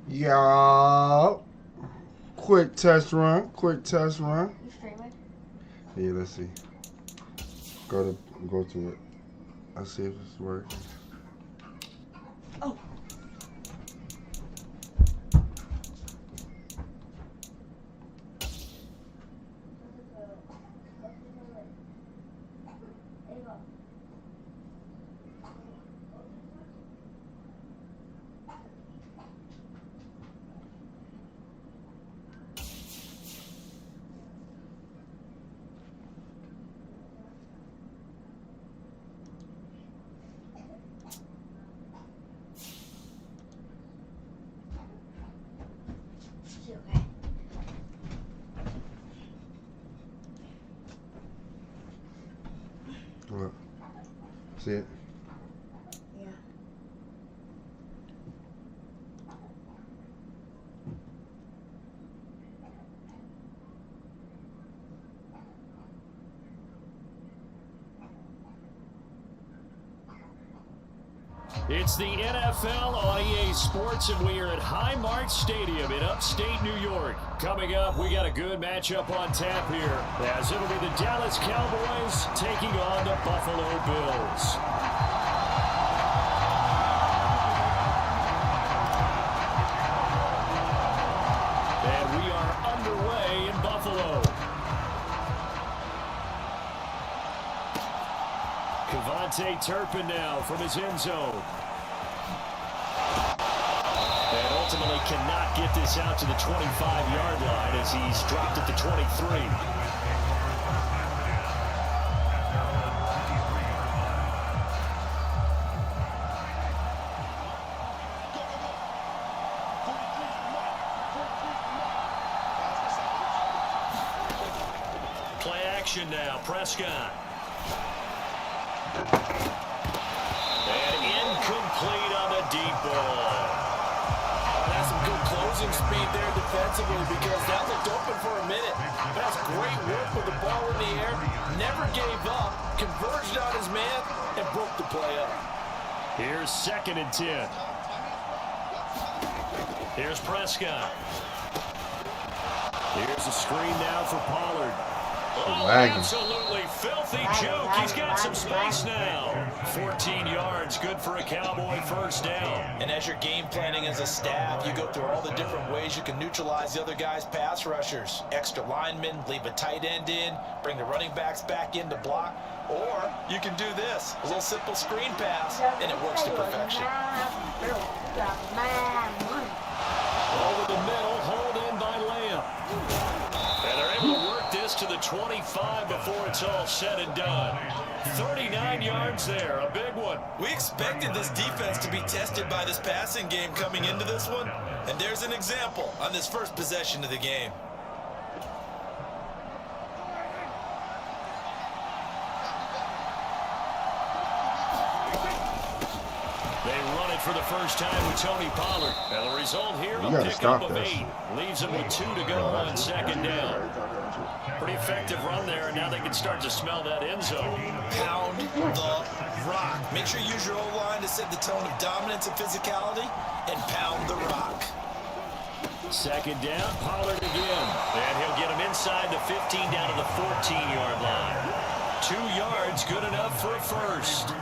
Yeah. Quick test run. Quick test run. You streaming? Yeah, let's see. Go to it. Let's see if this works. Oh. What? See it? Yeah. It's the NFL on EA Sports, and we are at Highmark Stadium in upstate New York. Coming up, we got a good matchup on tap here, as it'll be the Dallas Cowboys taking on the Buffalo Bills. And we are underway in Buffalo. Devontae Turpin now from his end zone. And ultimately cannot get this out to the 25-yard line as he's dropped at the 23. Play action now, Prescott. And incomplete on the deep ball. That's some good closing speed there defensively because that looked open for a minute. That's great work with the ball in the air. Never gave up, converged on his man, and broke the play up. Here's 2nd and 10. Here's Prescott. Here's a screen now for Pollard. Oh, absolutely filthy joke. He's got some space now. 14 yards, good for a Cowboy first down. And as you're game planning as a staff, you go through all the different ways you can neutralize the other guy's pass rushers. Extra linemen, leave a tight end in, bring the running backs back in to block. Or you can do this, a little simple screen pass, and it works to perfection. Over the middle, hold in by Lamb. And they're able to work this to the 25 before it's all said and done. 39 yards there, a big one. We expected this defense to be tested by this passing game coming into this one, and there's an example on this first possession of the game. They run it for the first time with Tony Pollard. And the result here, a pickup of 8. Leaves them with 2 to go on 2nd down. Pretty effective run there, and now they can start to smell that end zone. Pound the rock. Make sure you use your O-line to set the tone of dominance and physicality, and pound the rock. 2nd down, Pollard again. And he'll get him inside the 15 down to the 14-yard line. 2 yards, good enough for a first.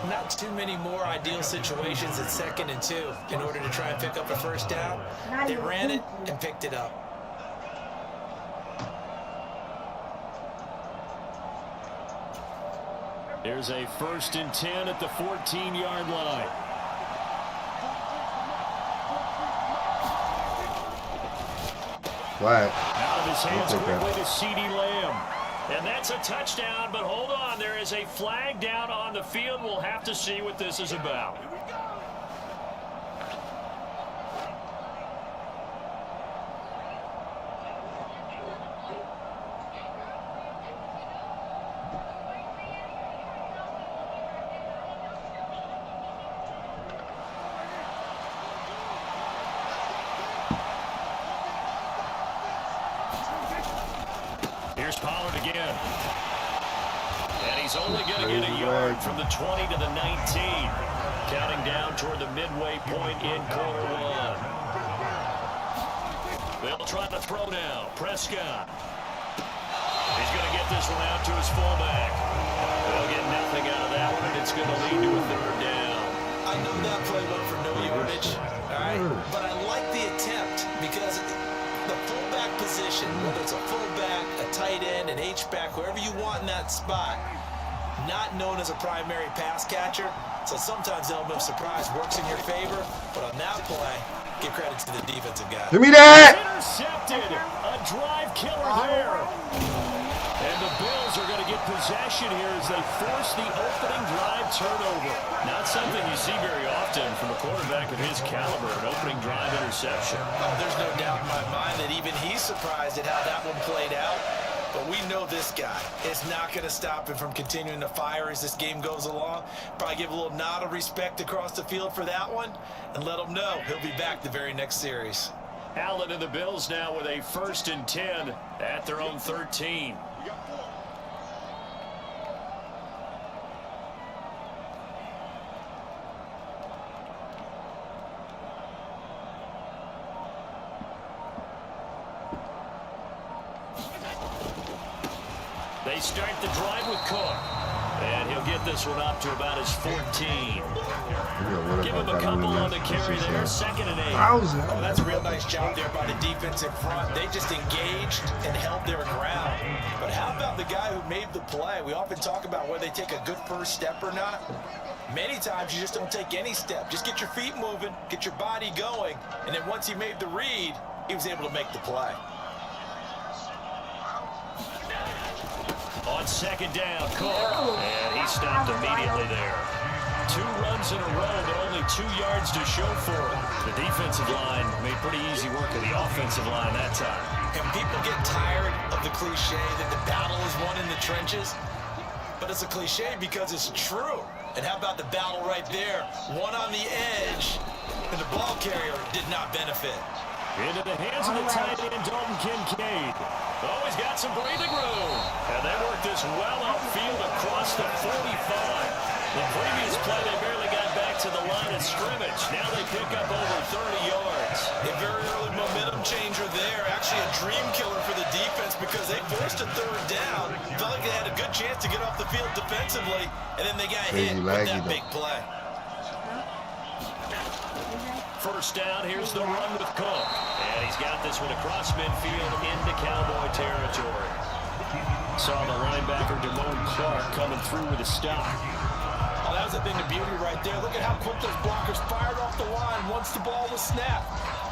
Not too many more ideal situations at 2nd and 2 in order to try and pick up a first down. They ran it and picked it up. There's a 1st and 10 at the 14-yard line. Flag. Out of his hands quickly to CeeDee Lamb. And that's a touchdown, but hold on. There is a flag down on the field. We'll have to see what this is about. Here's Pollard again. And he's only going to get a yard from the 20 to the 19. Counting down toward the midway point in quarter 1. They'll try to throw now. Prescott. He's going to get this one out to his fullback. They'll get nothing out of that one, and it's going to lead to a third down. I know that play went for no yardage, all right? But I like the attempt because the fullback position, whether it's a fullback, a tight end, an H-back, wherever you want in that spot, not known as a primary pass catcher. So sometimes the element of surprise works in your favor. But on that play, give credit to the defensive guy. Give me that! Intercepted. A drive killer there. And the Bills are going to get possession here as they force the opening drive turnover. Not something you see very often from a quarterback of his caliber, an opening drive interception. Oh, there's no doubt in my mind that even he's surprised at how that one played out. But we know this guy is not going to stop him from continuing to fire as this game goes along. Probably give a little nod of respect across the field for that one and let him know he'll be back the very next series. Allen and the Bills now with a 1st and 10 at their own 13. They start the drive with Cook. And he'll get this one up to about his 14. Give him a couple on the carry there. 2nd and 8. Oh, that's a real nice job there by the defensive front. They just engaged and held their ground. But how about the guy who made the play? We often talk about whether they take a good first step or not. Many times you just don't take any step. Just get your feet moving, get your body going. And then once he made the read, he was able to make the play. On 2nd down, Cook. And he stopped immediately there. 2 runs in a row, but only 2 yards to show for it. The defensive line made pretty easy work of the offensive line that time. And people get tired of the cliche that the battle is won in the trenches. But it's a cliche because it's true. And how about the battle right there? One on the edge, and the ball carrier did not benefit. Into the hands of the tight end, Dalton Kincaid. Oh, he's got some breathing room. And they work this well upfield across the 45. The previous play, they barely got back to the line of scrimmage. Now they pick up over 30 yards. A very early momentum changer there. Actually a dream killer for the defense because they forced a 3rd down. Felt like they had a good chance to get off the field defensively, and then they got hit with that big play. 1st down, here's the run with Cook. And he's got this one across midfield into Cowboy territory. Saw the linebacker, Damone Clark, coming through with a stop. Oh, that was a thing of beauty right there. Look at how quick those blockers fired off the line once the ball was snapped.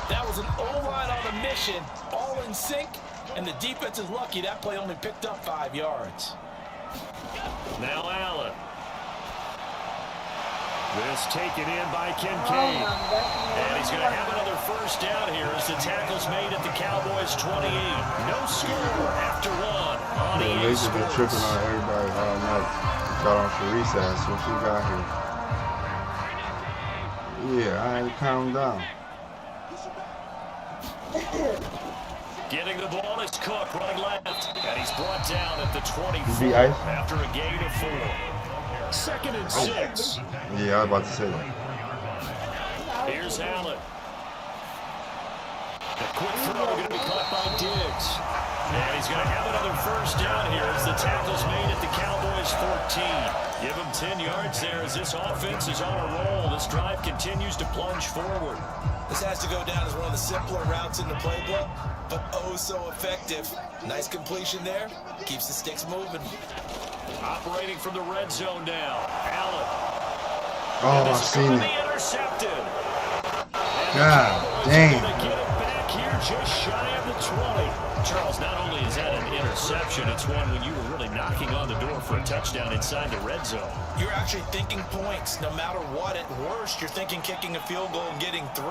That was an O-line on a mission, all in sync, and the defense is lucky that play only picked up 5 yards. Now Allen. This taken in by Kincaid. And he's going to have another 1st down here as the tackle's made at the Cowboys' 28. No score after 1 on EA Sports. Been tripping on everybody all night. Got on Sharice ass. What you got here? Yeah, I ain't calm down. Getting the ball is Cook running left. And he's brought down at the 24 after a gain of 4. 2nd and 6. Yeah, I was about to say that. Here's Allen. The quick throw going to be caught by Diggs. And he's going to have another 1st down here as the tackle's made at the Cowboys' 14. Give him 10 yards there as this offense is on a roll. This drive continues to plunge forward. This has to go down as one of the simpler routes in the playbook, but oh so effective. Nice completion there. Keeps the sticks moving. Operating from the red zone now. Allen. Oh, I've seen it. Intercepted. God damn. Get it back here just shy of the 20. Charles, not only is that an interception, it's one when you were really knocking on the door for a touchdown inside the red zone. You're actually thinking points. No matter what, at worst, you're thinking kicking a field goal and getting 3.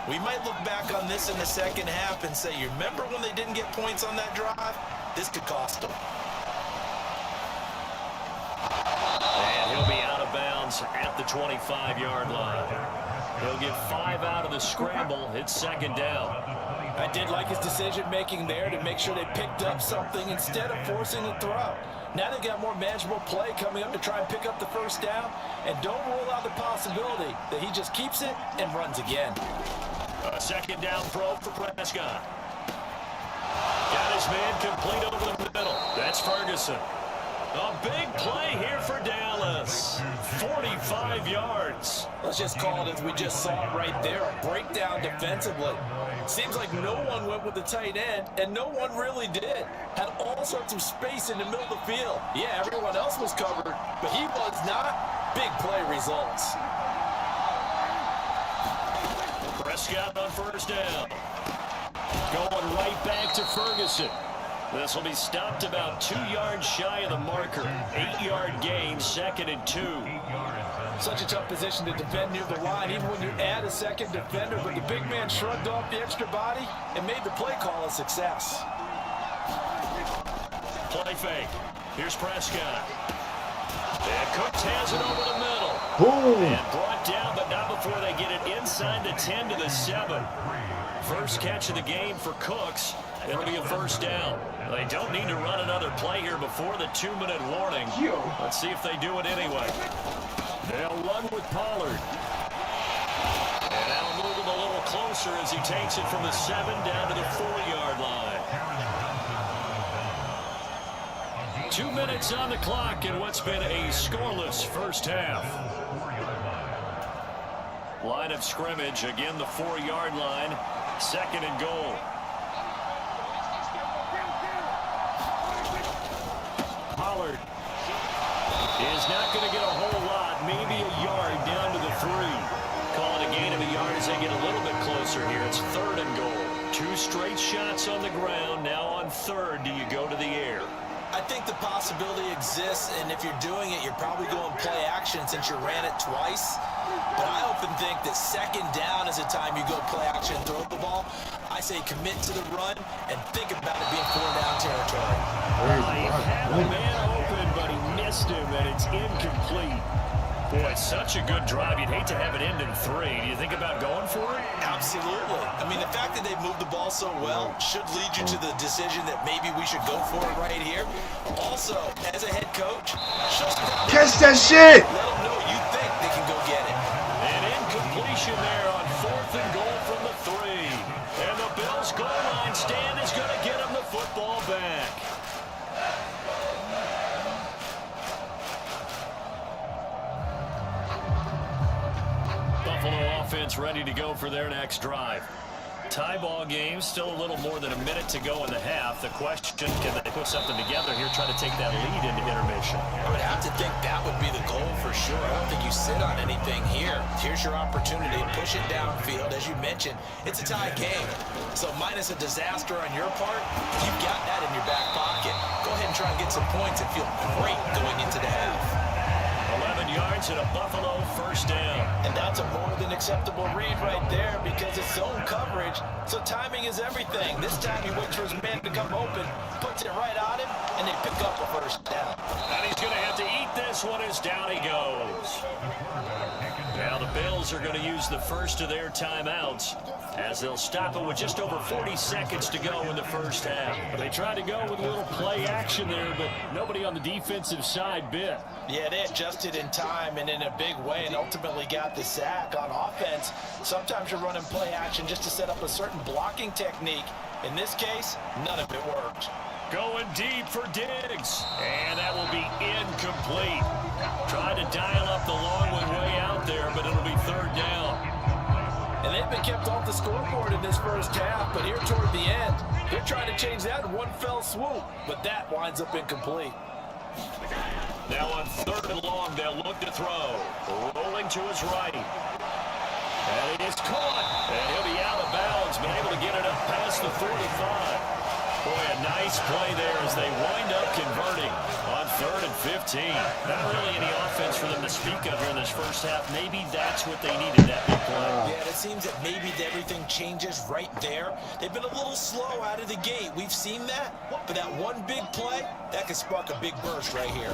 We might look back on this in the 2nd half and say, you remember when they didn't get points on that drive? This could cost them. And he'll be out of bounds at the 25-yard line. He'll get 5 out of the scramble. It's 2nd down. I did like his decision-making there to make sure they picked up something instead of forcing a throw. Now they got more manageable play coming up to try and pick up the 1st down. And don't rule out the possibility that he just keeps it and runs again. A second down throw for Prescott. Got his man complete over the middle. That's Ferguson. A big play here for Dallas. 45 yards. Let's just call it as we just saw it right there. A breakdown defensively. Seems like no one went with the tight end, and no one really did. Had all sorts of space in the middle of the field. Yeah, everyone else was covered, but he was not. Big play results. Prescott on first down. Going right back to Ferguson. This will be stopped about 2 yards shy of the marker. 8-yard gain, 2nd and 2. Such a tough position to defend near the line, even when you add a second defender, but the big man shrugged off the extra body and made the play call a success. Play fake. Here's Prescott. And Cooks has it over the middle. Boom. And brought down, but not before they get it inside the 10 to the 7. First catch of the game for Cooks. It'll be a first down. They don't need to run another play here before the 2-minute warning. Let's see if they do it anyway. They'll run with Pollard. And that'll move him a little closer as he takes it from the 7 down to the 4-yard line. 2 minutes on the clock in what's been a scoreless first half. Line of scrimmage, again the 4-yard line. 2nd and goal. Pollard is not going to get a whole lot, maybe a yard down to the 3. Call it a gain of a yard as they get a little bit closer here. It's 3rd and goal. 2 straight shots on the ground. Now on 3rd, do you go to the air? I think the possibility exists, and if you're doing it, you're probably going play action since you ran it twice. But I often think that 2nd down is the time you go play action and throw the ball. I say commit to the run and think about it being 4-down territory. He had a man open, but he missed him, and it's incomplete. Boy, it's such a good drive. You'd hate to have it end in 3. Do you think about going for it? Absolutely. I mean, the fact that they've moved the ball so well should lead you to the decision that maybe we should go for it right here. Also, as a head coach, Catch that shit! let them know you think they can go get it. An incompletion there on 4th and goal from the 3. And the Bills' goal line stand is going to get them the football back. Buffalo offense ready to go for their next drive. Tie ball game, still a little more than a minute to go in the half. The question, can they put something together here, try to take that lead into intermission? I would have to think that would be the goal for sure. I don't think you sit on anything here. Here's your opportunity. Push it downfield. As you mentioned, it's a tie game. So minus a disaster on your part, you've got that in your back pocket. Go ahead and try and get some points and feel great going into the half. 11 yards and a Buffalo first down. And that's a more than acceptable read right there because it's zone coverage, so timing is everything. This time he waits for his man to come open, puts it right on him, and they pick up a first down. And he's going to have to eat this one as down he goes. Now the Bills are going to use the first of their timeouts as they'll stop it with just over 40 seconds to go in the first half. They tried to go with a little play action there, but nobody on the defensive side bit. Yeah, they adjusted in time and in a big way and ultimately got the sack. On offense, sometimes you're running play action just to set up a certain blocking technique. In this case, none of it worked. Going deep for Diggs, and that will be incomplete. Tried to dial up the long one way out there, but it'll be 3rd down. And they've been kept off the scoreboard in this first half, but here toward the end, they're trying to change that in one fell swoop, but that winds up incomplete. Now on 3rd and long, they'll look to throw. Rolling to his right. And it is caught. And he'll be out of bounds, but able to get it up past the 45. Boy, a nice play there as they wind up converting on 3rd and 15. Not really any offense for them to speak of here in this first half. Maybe that's what they needed, that big play. Yeah, it seems that maybe everything changes right there. They've been a little slow out of the gate. We've seen that. But that one big play, that could spark a big burst right here.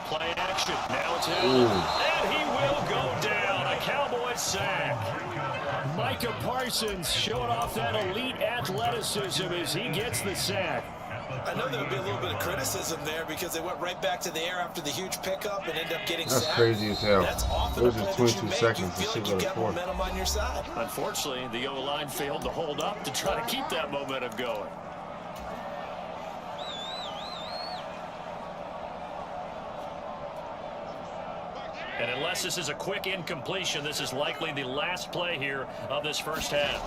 Play action. Now it's him. And he will go down. A Cowboy sack. Micah Parsons showing off that elite athleticism as he gets the sack. I know there would be a little bit of criticism there because they went right back to the air after the huge pickup and ended up getting sacked. That's crazy as hell. That's often Those a play are that 22 you make. seconds You to feel see like you what got it's for. momentum on your side. Unfortunately, the O-line failed to hold up to try to keep that momentum going. And unless this is a quick incompletion, this is likely the last play here of this first half.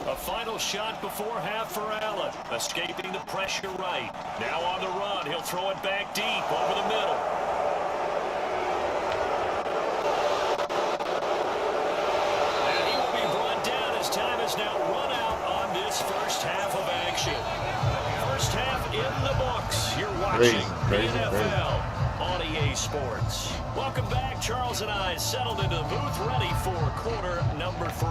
A final shot before half for Allen. Escaping the pressure right. Now on the run. He'll throw it back deep over the middle. And he will be brought down as time is now run out on this first half of action. First half in the books. You're watching the NFL on EA Sports. Welcome back. Charles and I settled into the booth, ready for quarter number 3.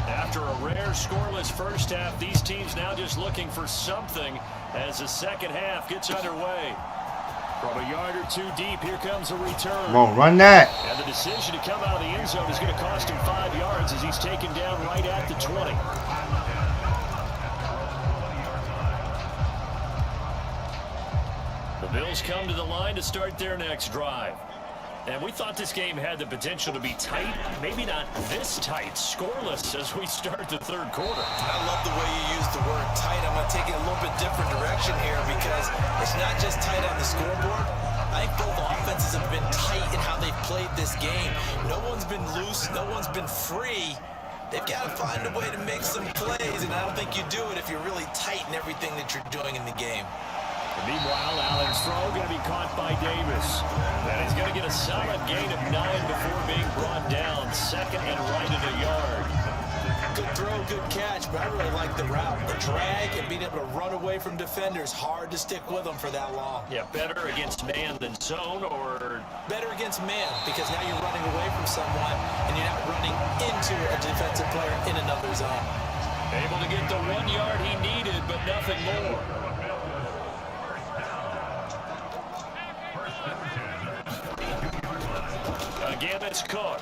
After a rare scoreless first half, these teams now just looking for something as the second half gets underway. From a yard or two deep, here comes a return. Come on, run that. And the decision to come out of the end zone is going to cost him 5 yards as he's taken down right at the 20. The Bills come to the line to start their next drive. And we thought this game had the potential to be tight, maybe not this tight, scoreless as we start the third quarter. I love the way you use the word tight. I'm going to take it a little bit different direction here because it's not just tight on the scoreboard. I think both offenses have been tight in how they've played this game. No one's been loose. No one's been free. They've got to find a way to make some plays, and I don't think you do it if you're really tight in everything that you're doing in the game. Meanwhile, Allen's throw going to be caught by Davis. And he's going to get a solid gain of 9 before being brought down. Second and right at a yard. Good throw, good catch, but I really like the route. The drag and being able to run away from defenders. Hard to stick with them for that long. Yeah, better against man than zone, or better against man because now you're running away from someone and you're not running into a defensive player in another zone. Able to get the 1 yard he needed, but nothing more. Again, it's Cook.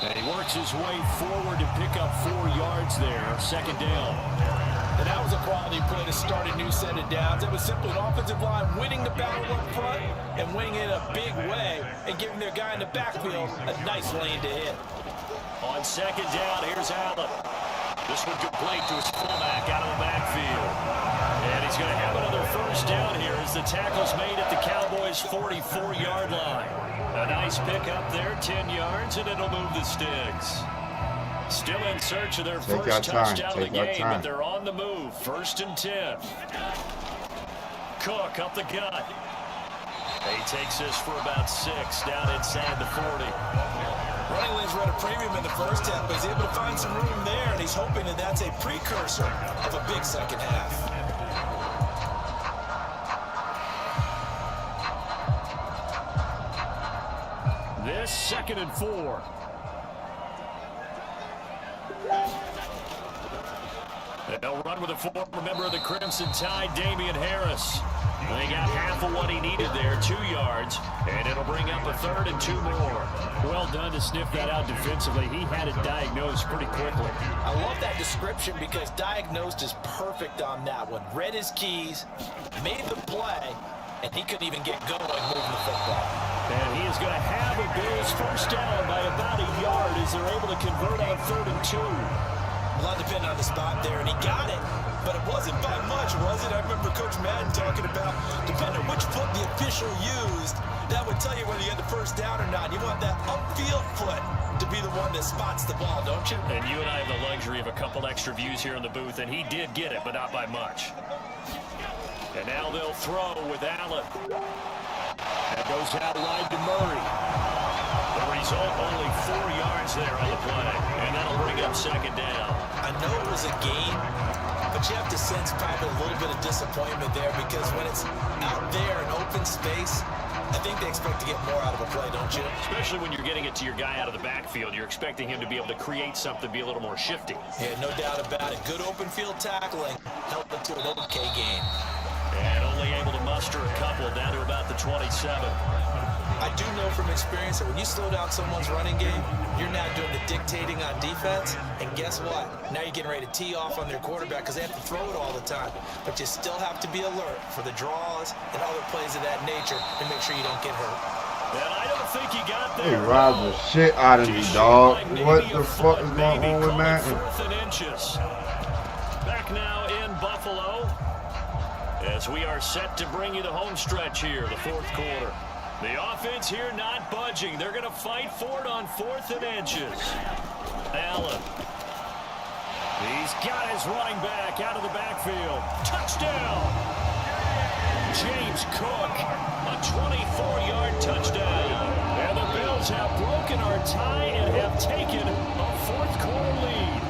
And he works his way forward to pick up 4 yards there. Second down. And that was a quality play to start a new set of downs. It was simply an offensive line winning the battle up front and winning it in a big way and giving their guy in the backfield a nice lane to hit. On second down, here's Allen. This one complete to his fullback out of the backfield. And he's going to have another first down here as the tackle's made at the Cowboys' 44-yard line. A nice pick up there, 10 yards, and it'll move the Sticks. Still in search of their first touchdown of the game, but they're on the move. First and 10. Cook up the gut. He takes this for about 6 down inside the 40. Running lanes were at a premium in the first half, but he's able to find some room there, and he's hoping that that's a precursor of a big second half. This second and 4. They'll run with a former member of the Crimson Tide, Damian Harris. They got half of what he needed there, 2 yards, and it'll bring up a 3rd and 2 more. Well done to sniff that out defensively. He had it diagnosed pretty quickly. I love that description because diagnosed is perfect on that one. Read his keys, made the play, and he couldn't even get going moving the football. And he is going to have a Bills first down by about a yard as they're able to convert on 3rd and 2. A lot depending on the spot there, and he got it, but it wasn't by much, was it? I remember Coach Madden talking about, depending on which foot the official used, that would tell you whether you had the first down or not. You want that upfield foot to be the one that spots the ball, don't you? And you and I have the luxury of a couple extra views here in the booth, and he did get it, but not by much. And now they'll throw with Allen. That goes out wide to Murray. The result, only 4 yards there on the play, and that'll bring up second down. I know it was a gain, but you have to sense probably a little bit of disappointment there because when it's out there in open space, I think they expect to get more out of a play, don't you? Especially when you're getting it to your guy out of the backfield. You're expecting him to be able to create something, be a little more shifty. Yeah, no doubt about it. Good open field tackling helped it to an okay game. And only able to muster a couple down to about the 27. I do know from experience that when you slow down someone's running game, you're now doing the dictating on defense. And guess what? Now you're getting ready to tee off on their quarterback because they have to throw it all the time. But you still have to be alert for the draws and other plays of that nature and make sure you don't get hurt. And I don't think he got They there. robbed the shit out of me, dog. What the fuck is going on with Madden? 4th and inches. Back now in Buffalo as we are set to bring you the home stretch here, the 4th quarter. The offense here not budging. They're going to fight for it on 4th and inches. Allen. He's got his running back out of the backfield. Touchdown. James Cook, a 24-yard touchdown. And the Bills have broken our tie and have taken a 4th quarter lead.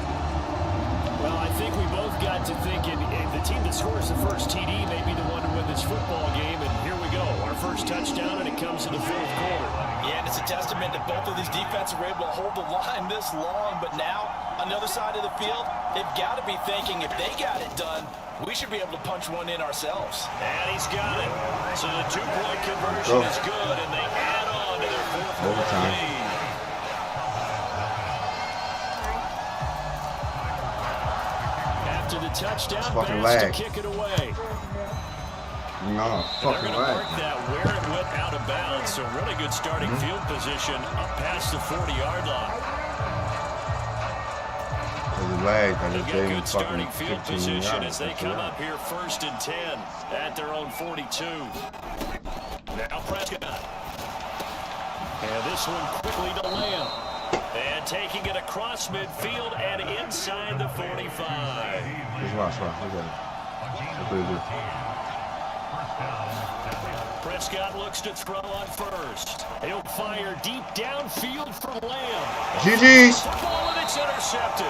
Well, I think we both got to thinking the team that scores the first TD may be the one to win this football game. And here we go, our first touchdown, and it comes in the 4th quarter. Yeah, and it's a testament that both of these defenses were able to hold the line this long. But now, on the other side of the field, they've got to be thinking if they got it done, we should be able to punch one in ourselves. And he's got it. So the 2-point conversion is good, and they add on to their 4th quarter lead. After the touchdown, Bass to kick it away. No, fucking They're going to mark that where it went out of bounds. So really good starting field position up past the 40-yard line. They've got good starting field position as they come up here 1st and 10 at their own 42. Now Prescott. And this one quickly to Lamb. And taking it across midfield and inside the 45. Prescott looks to throw on first. He'll fire deep downfield for Lamb. GG's. Ball and it's intercepted.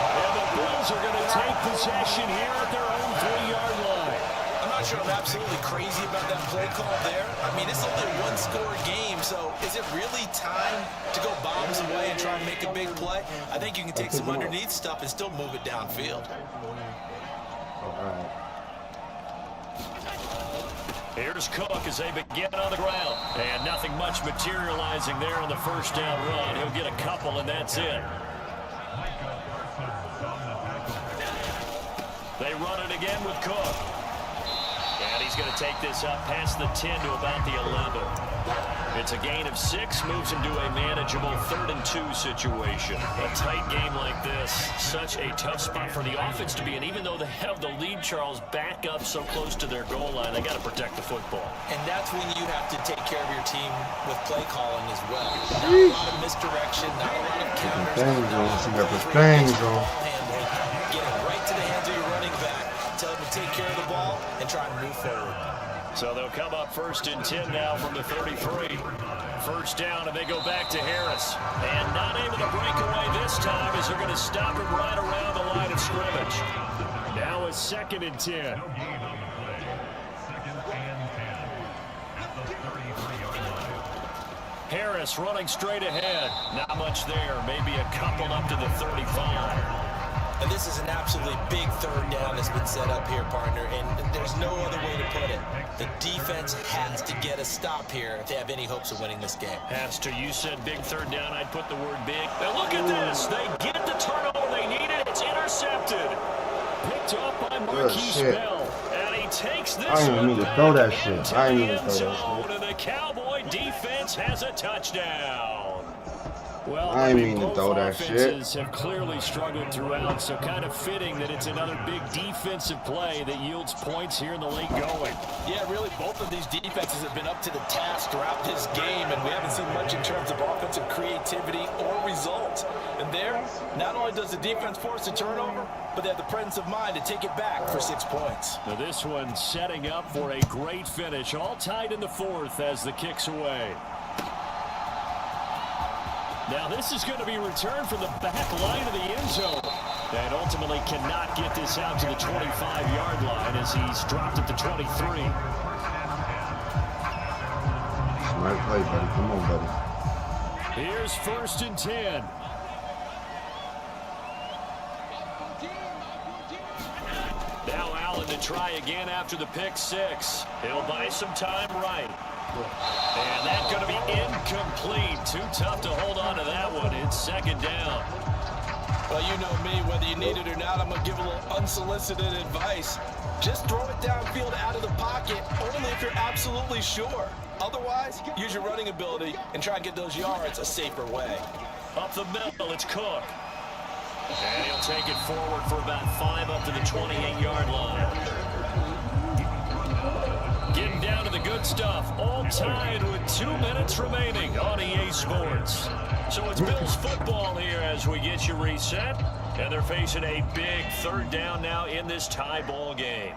And the Bills are going to take possession here at their own 3-yard line. I'm not sure I'm absolutely crazy about that play call there. I mean, it's only a one-score game, so is it really time to go bombs away and try and make a big play? I think you can take some underneath stuff and still move it downfield. Here's Cook as they begin on the ground. And nothing much materializing there on the first down run. He'll get a couple, and that's it. They run it again with Cook. And he's going to take this up past the 10 to about the 11. It's a gain of 6, moves him to a manageable 3rd and 2 situation. A tight game like this, such a tough spot for the offense to be in. Even though they have the lead, Charles, back up so close to their goal line, they got to protect the football. And that's when you have to take care of your team with play calling as well. Not a lot of misdirection, not a lot of counters. Get it right to the hands of your running back. Tell him to take care of the ball and try and move forward. So they'll come up 1st and 10 now from the 33. First down, and they go back to Harris. And not able to break away this time as they're going to stop him right around the line of scrimmage. Now it's 2nd and 10. Harris running straight ahead. Not much there. Maybe a couple up to the 35. And this is an absolutely big 3rd down that's been set up here, partner, and there's no other way to put it. The defense has to get a stop here if they have any hopes of winning this game. Has to. You said big 3rd down. I'd put the word big. Now look at this. They get the turnover they needed. It's intercepted. Picked up by Marquise Bell. And he takes this one back into the end zone, and the Cowboy defense has a touchdown. Well, I didn't mean to throw that shit. Have clearly struggled throughout, so kind of fitting that it's another big defensive play that yields points here in the late going. Yeah, really, both of these defenses have been up to the task throughout this game, and we haven't seen much in terms of offensive creativity or results. And there, not only does the defense force a turnover, but they have the presence of mind to take it back for 6 points. Now this one setting up for a great finish, all tied in the 4th as the kick's away. Now this is going to be returned from the back line of the end zone. And ultimately cannot get this out to the 25-yard line as he's dropped at the 23. Smart play, buddy. Come on, buddy. Here's 1st and 10. Now Allen to try again after the pick 6. He'll buy some time right. And that's going to be incomplete. Too tough to hold on to that one. It's second down. Well, you know me, whether you need it or not, I'm going to give a little unsolicited advice. Just throw it downfield out of the pocket, only if you're absolutely sure. Otherwise, use your running ability and try and get those yards a safer way. Up the middle, it's Cook. And he'll take it forward for about 5 up to the 28-yard line. Getting down to the good stuff, all tied with 2 minutes remaining on EA Sports. So it's Bills football here as we get you reset. And they're facing a big third down now in this tie ball game.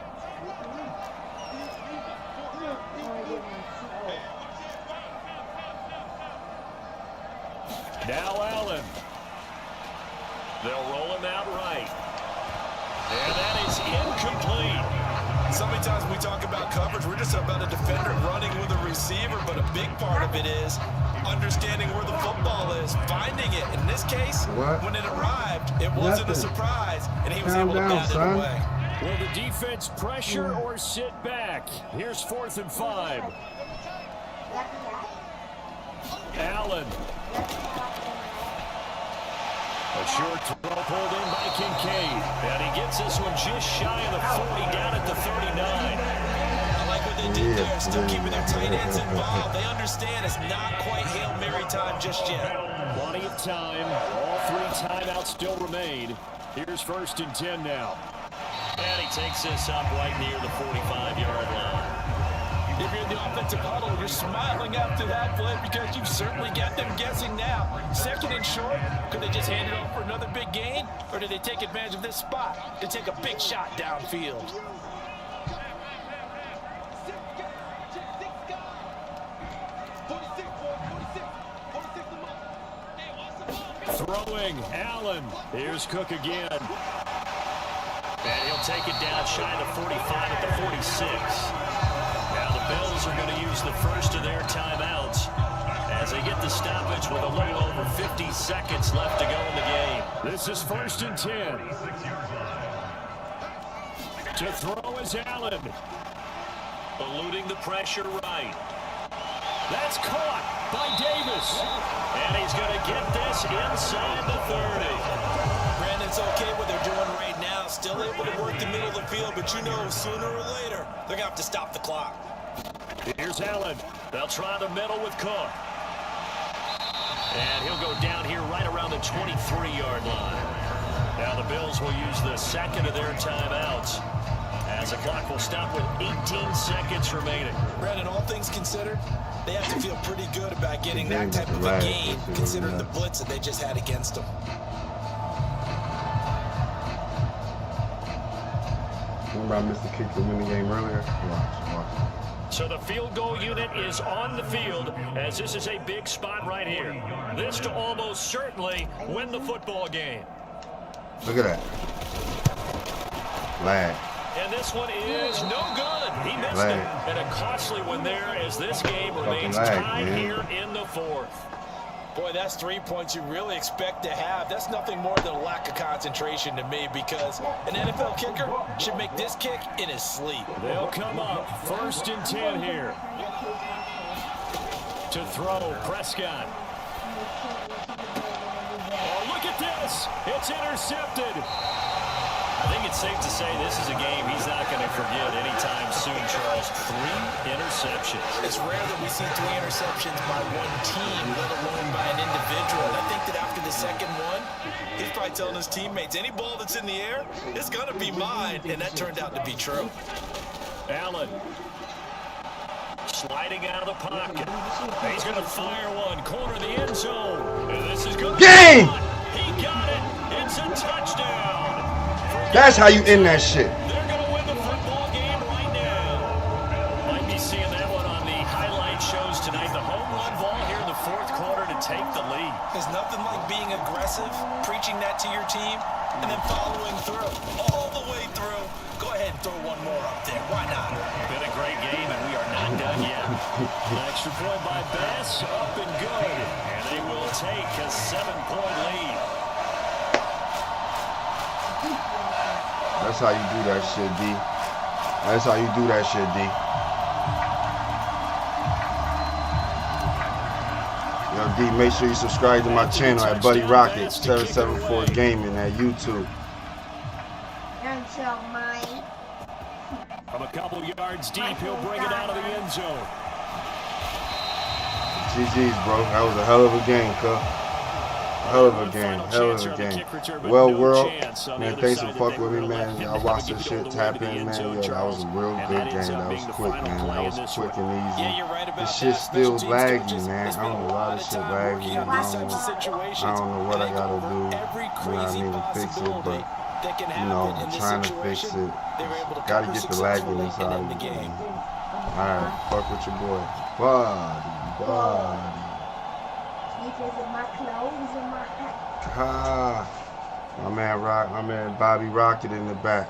Now Allen. They'll roll him out right. And that is incomplete. So many times we talk about coverage, we're just about a defender running with a receiver, but a big part of it is understanding where the football is, finding it. In this case, when it arrived, it wasn't a surprise, and he was able to bat it away. Will the defense pressure or sit back? Here's 4th and 5. Allen. A short throw pulled in by Kincaid. And he gets this one just shy of the 40 down at the 39. I like what they did there, still keeping their tight ends involved. They understand it's not quite Hail Mary time just yet. Plenty of time. All 3 timeouts still remain. Here's 1st and 10 now. And he takes this up right near the 45-yard line. If you're in the offensive huddle, you're smiling after that play because you've certainly got them guessing now. 2nd and short, could they just hand it off for another big gain? Or do they take advantage of this spot to take a big shot downfield? Throwing, Allen. Here's Cook again. And he'll take it down shy of the 45 at the 46. Now the Bills are going to use the first of their timeouts as they get the stoppage with a little over 50 seconds left to go in the game. This is 1st and 10. To throw is Allen. Eluding the pressure right. That's caught by Davis. And he's going to get this inside the 30. Brandon's okay what they're doing right now. Still able to work the middle of the field, but you know sooner or later they're going to have to stop the clock. Here's Allen. They'll try the middle with Cook. And he'll go down here right around the 23-yard line. Now the Bills will use the 2nd of their timeouts as the clock will stop with 18 seconds remaining. Brandon, all things considered, they have to feel pretty good about getting that type of a gain, considering the blitz that they just had against them. Remember I missed the kick to win the game earlier? Watch. So the field goal unit is on the field as this is a big spot right here. This to almost certainly win the football game. Look at that. Lag. And this one is no good. He missed it. And a costly one there as this game remains tied here in the 4th. Boy, that's 3 points you really expect to have. That's nothing more than a lack of concentration to me because an NFL kicker should make this kick in his sleep. They'll come up 1st and 10 here. To throw, Prescott. Oh, look at this. It's intercepted. I think it's safe to say this is a game he's not going to forget anytime soon, Charles. 3 interceptions. It's rare that we see 3 interceptions by one team, let alone by an individual. And I think that after the second one, he's probably telling his teammates, any ball that's in the air, it's going to be mine. And that turned out to be true. Allen. Sliding out of the pocket. He's going to fire one. Corner of the end zone. And this is good. Game! He got it. It's a touchdown. That's how you end that shit. They're going to win the football game right now. Might be seeing that one on the highlight shows tonight. The home run ball here in the 4th quarter to take the lead. There's nothing like being aggressive, preaching that to your team, and then following through. All the way through. Go ahead and throw one more up there. Why not? Been a great game, and we are not done yet. An extra point by Bass, up and good. And they will take a 7-point lead. That's how you do that shit, D. That's how you do that shit, D. Yo, D, make sure you subscribe to my channel at Buddy Rocket 774 Gaming at YouTube. Until mine. From a couple yards deep, he'll bring it out of the end zone. GG's, bro. That was a hell of a game, cuz. Hell of a game. Hell of a game. Well, world, man, thanks for fucking with me, man. Y'all watch this shit, tap in, man. Yo, that was a real good game. That was quick, man. That was quick and easy. This shit still laggy, man. I don't know why this shit laggy. I don't know what I gotta do. You know what I mean, to fix it, but, you know, I'm trying to fix it. Gotta get the lagginess out of the game. Alright, fuck with your boy. Buddy. My clothes and my hat. My man Bobby Rocket in the back.